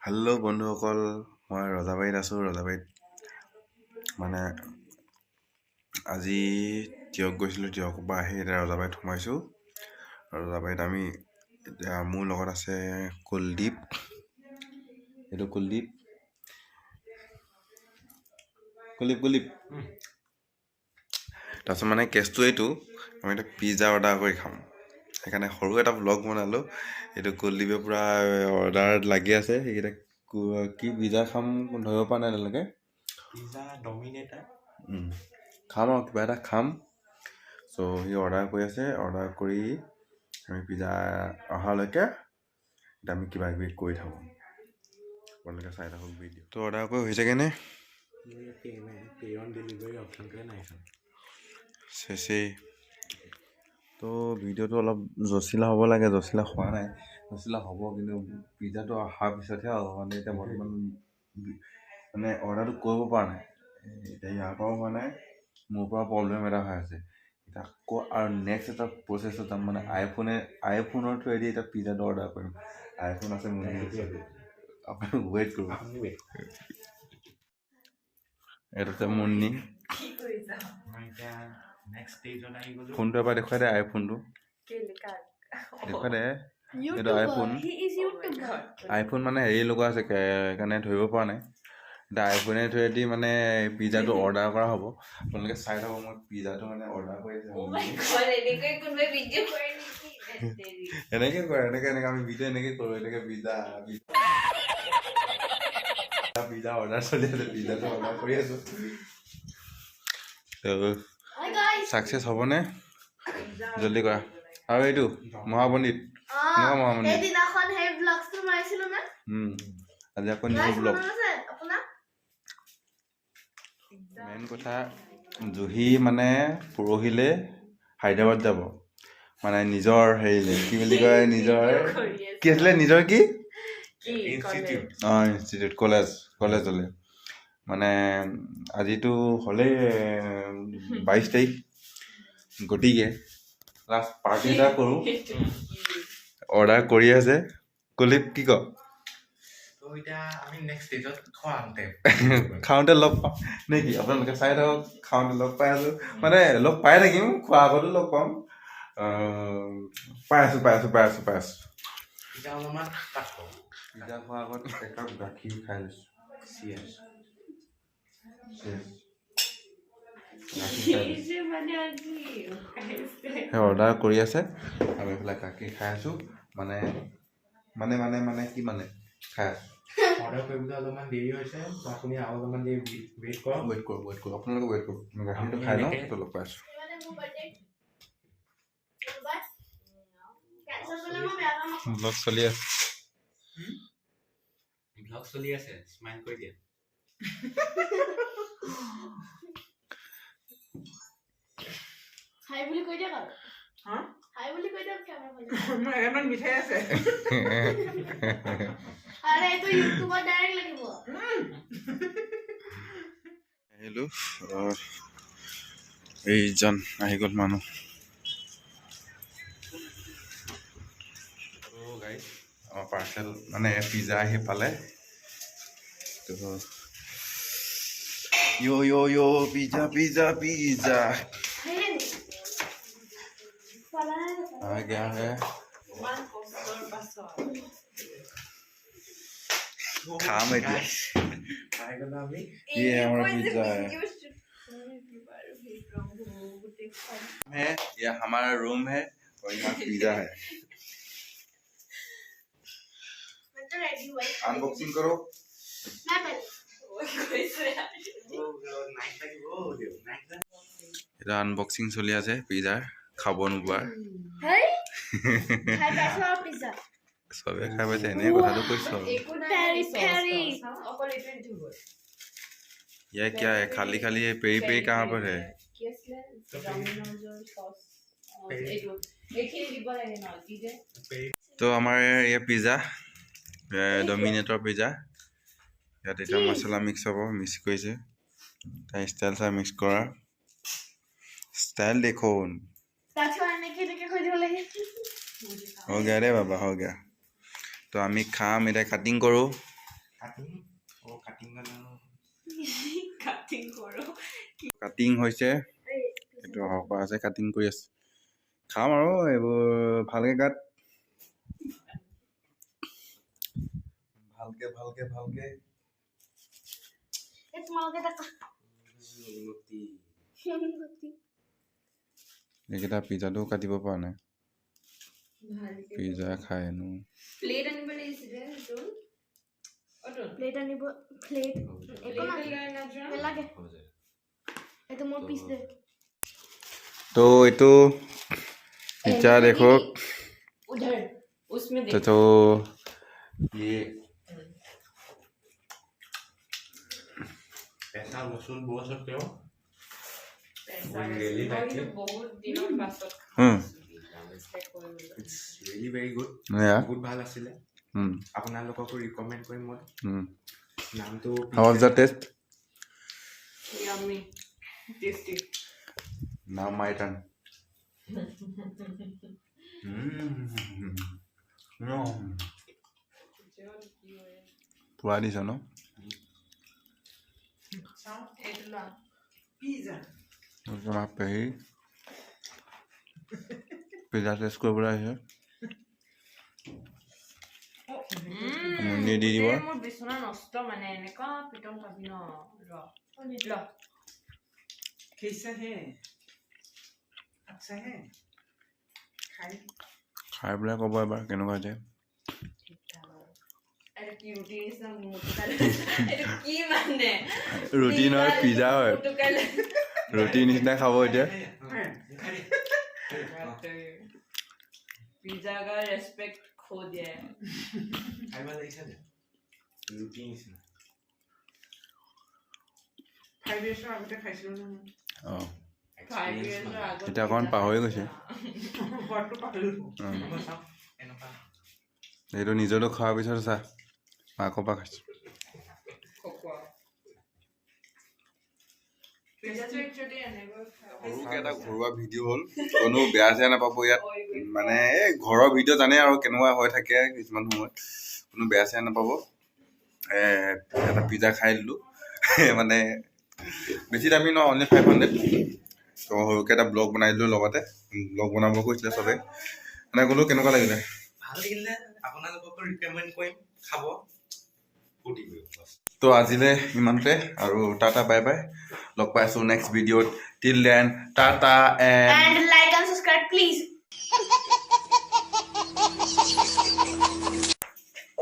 Hello' বন্ধুসকল, মই ৰজাবাৰীত আছোঁ। ৰজাবাৰীত মানে আজি তিয়ক গৈছিলোঁ, তিয়কৰ পৰা আহি এতিয়া ৰজাবাৰীত সোমাইছোঁ। ৰজাবাৰীত আমি এতিয়া মোৰ লগত আছে কুলদীপ, এইটো কুলদীপ। তাৰপিছত মানে কেছটো এইটো, আমি এতিয়া পিজ্জা অৰ্ডাৰ কৰি খাম। সেইকাৰণে সৰু এটা ব্লগ বনালোঁ। এইটো কুলদীপে পূৰা অৰ্ডাৰত লাগি আছে। সেইকেইটা কি পিজ্জা খাম ধৰিব পৰা নাই এতিয়ালৈকে। পিজ্জা ডমিনেটাৰ খাম আৰু কিবা এটা খাম। চ' সি অৰ্ডাৰ কৰি আছে। অৰ্ডাৰ কৰি আমি পিজ্জা অহালৈকে এতিয়া আমি কিবা কিবি কৰি থাকোঁ। আপোনালোকে চাই থাকক ভিডিঅ'। তো অৰ্ডাৰ কৰি হৈছেগৈনে? পে অন ডেলিভাৰী অপশ্যনটোৱে নাই চোন। চেচেই। তো ভিডিঅ'টো অলপ জচিলা হ'ব লাগে, জচিলা হোৱা নাই। জচিলা হ'ব, কিন্তু পিজ্জাটো অহাৰ পিছতহে হ'ব। মানে এতিয়া বৰ্তমান মানে অৰ্ডাৰটো কৰিব পৰা নাই। এতিয়া ইয়াৰ পৰাও হোৱা নাই, মোৰ পৰা প্ৰব্লেম এটা হৈ আছে। এতিয়া আকৌ আৰু নেক্সট এটা প্ৰচেছত যাম, মানে আইফোনৰ থ্ৰুৱেদি এতিয়া পিজ্জাটো অৰ্ডাৰ কৰিম। আইফোন আছে মোৰ ওচৰত। আপুনি ৱেইট কৰিব। এইটোতে মুন্নি ফোনটো এবাৰ দেখুৱাই দে। আইফোনটো দেখুৱাই দে। এইটো আইফোন মানে হেৰি লগোৱা আছে, সেইকাৰণে ধৰিব পৰা নাই। এতিয়া আইফোনে থ্ৰুৱেদি মানে পিজ্জাটো অৰ্ডাৰ কৰা হ'ব। আপোনালোকে চাই থাকক, মই পিজ্জাটো মানে অৰ্ডাৰ কৰি আছোঁ। এনেকৈ কৰে, এনেকৈ আমি ভিডিঅ' এনেকৈ কৰোঁ। এনেকৈ পিজ্জা অৰ্ডাৰ চলি আছে, পিজ্জাটো অৰ্ডাৰ কৰি আছোঁ। ছাকচেছ হ'বনে? জল্দি কৰা। আৰু এইটো মহাপণ্ডিত, আজি আকৌ নিউ ব্লগ। মেইন কথা, জুহি মানে পৰহিলে হায়দৰাবাদ যাব। মানে নিজৰ হেৰিলে, কি বুলি কয়, নিজৰ কি আছিলে, নিজৰ কি ইনষ্টিটিউট, কলেজলৈ। মানে আজিতো হ'লেই 22 তাৰিখ। গতিকে লাষ্ট পাৰ্টি এটা কৰোঁ। অৰ্ডাৰ কৰি আছে। কুলদীপ কি ক? খাওঁতে লগ পাম নেকি? আপোনালোকে চাই থাকক। খাওঁতে লগ পাই আছোঁ, মানে লগ পাই থাকিম, খোৱা আগতো লগ পাম। পাই আছোঁ। পিজ্জা খোৱাৰ আগত একাপ গাখীৰ খাই লৈছোঁ। অৰ্ডাৰ কৰি আছে, আমি এইফালে গাখীৰ খাই আছোঁ। মানে কি মানে খাই আছোঁ। অৰ্ডাৰ কৰিবলৈ অলপমান দেৰি হৈছে, আপুনি আৰু অলপমান দেৰি ৱেইট কৰক। আপোনালোকে ৱেইট কৰক। গাখীৰটো খাই লওঁ, তো লগ পাই আছোঁ। ব্লগ চলি আছে। স্মাইল কৰি দিয়া। হাই বুলি কৈ দিয়ক আৰু। হাই বুলি কৈ দিয়ক। মোৰ এগালমান মিঠাই আছে। আৰে এইটো ইউটিউবত ডাইৰেক্ট লাগিব। আহিলোঁ, এইজন আহি গ'ল মানুহ। গাইজ, আমাৰ পাৰ্চেল মানে পিজ্জা আহি পালে। পিজ্জা आ गया है। खाम है, ये हमारा पिज्जा है। ये हमारा रूम है और यहाँ पिज्जा है। अनबॉक्सिंग करो। এটা আনবক্সিং চলি আছে পিজ্জাৰ, খাব নোপোৱা। চবে খাই পাইছে, এনে কথাটো কৈছো। ये क्या है? खाली पेरी पेरी कहाँ पर है? तो हमारे ये पिज्जा डोमिनेटर पिज्जा, ইয়াত এটা মছলা মিক্স হ'ব, মিক্স কৰিছে। তাই ষ্টাইল চাই মিক্স কৰা, स्टाइल देखो। हो गया रे बाबा, हो गया। तो आमी खाम, इधर कटिंग करो। কাটিং হৈছে এইটো হওক আছে কাটিং কৰি আছে খাম আৰু এইবোৰ ভালকে কাট ভালকে এইকেইটা পিজ্জাটো কাটিব পৰা নাই পিজ্জা খাই আনো প্লেট আনিব লাগিছিলে প্লেট আনিব প্লেট লাগে এইটো মোৰ পিছ দে तो এইটো पिज्जा देखो उधर उसमें तो ये ऐसा वसूल बोल सकते हो बहुत दिनों बाद It's really very good. Yeah. Good ভাল আছিলে আপোনালোককো ৰিকমেন্ড কৰিম মই নামটো How was the taste? yummy tasty Now my turn. No. পুৰা দিছ ন pizza তোমাৰ পেহী পিজ্জা টেষ্ট কৰিবলৈ আহিছে মুন্নি দি দিব মোৰ বিছনা নষ্ট মানে এনেকা পিটন পাবি ন ল कैसा है अच्छा है খাই পেলাই ক'ব এবাৰ কেনেকুৱা হৈছে কি ৰুটি নিচিনা এইটো কি মানে ৰুটি নহয় পিজ্জা হয় ৰুটি নিচিনা খাব এতিয়া पिज्जा का रेस्पेक्ट खो दिया है খাইবা লাগিছে নে ৰুটি নিচিনা 5 years আগতে খাইছিলো না অঁ 5 years আগতে এতিয়া অকণ পাহৰি গৈছে ঘৰটো পাহৰিলো এনেকুৱা এইটো নিজৰটো খোৱাৰ পিছত চা মাকৰ পৰা খাইছোঁ সৰুকে এটা ঘৰুৱা ভিডিঅ' হ'ল কোনো বেয়া চেয়া নাপাব ইয়াত মানে এই ঘৰৰ ভিডিঅ' জানে আৰু কেনেকুৱা হৈ থাকে কিছুমান সময়ত কোনো বেয়া চেয়া নাপাব এটা পিজ্জা খাই দিলোঁ মানে বেছি দামী নহয় অনলি 500 তো সৰুকে এটা ব্লগ বনাই দিলোঁ লগতে ব্লগ বনাব কৈছিলে চবে মানে ক'লো কেনেকুৱা লাগিলে ভাল লাগিলে আপোনালোককো ৰিকমেন্ড কৰিম খাব তো আজিলে ইমানতে আৰু টাটা বাই বাই লগ পাইছোঁ নেক্সট ভিডিঅ'ত till then tata and like and subscribe please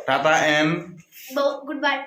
tata and goodbye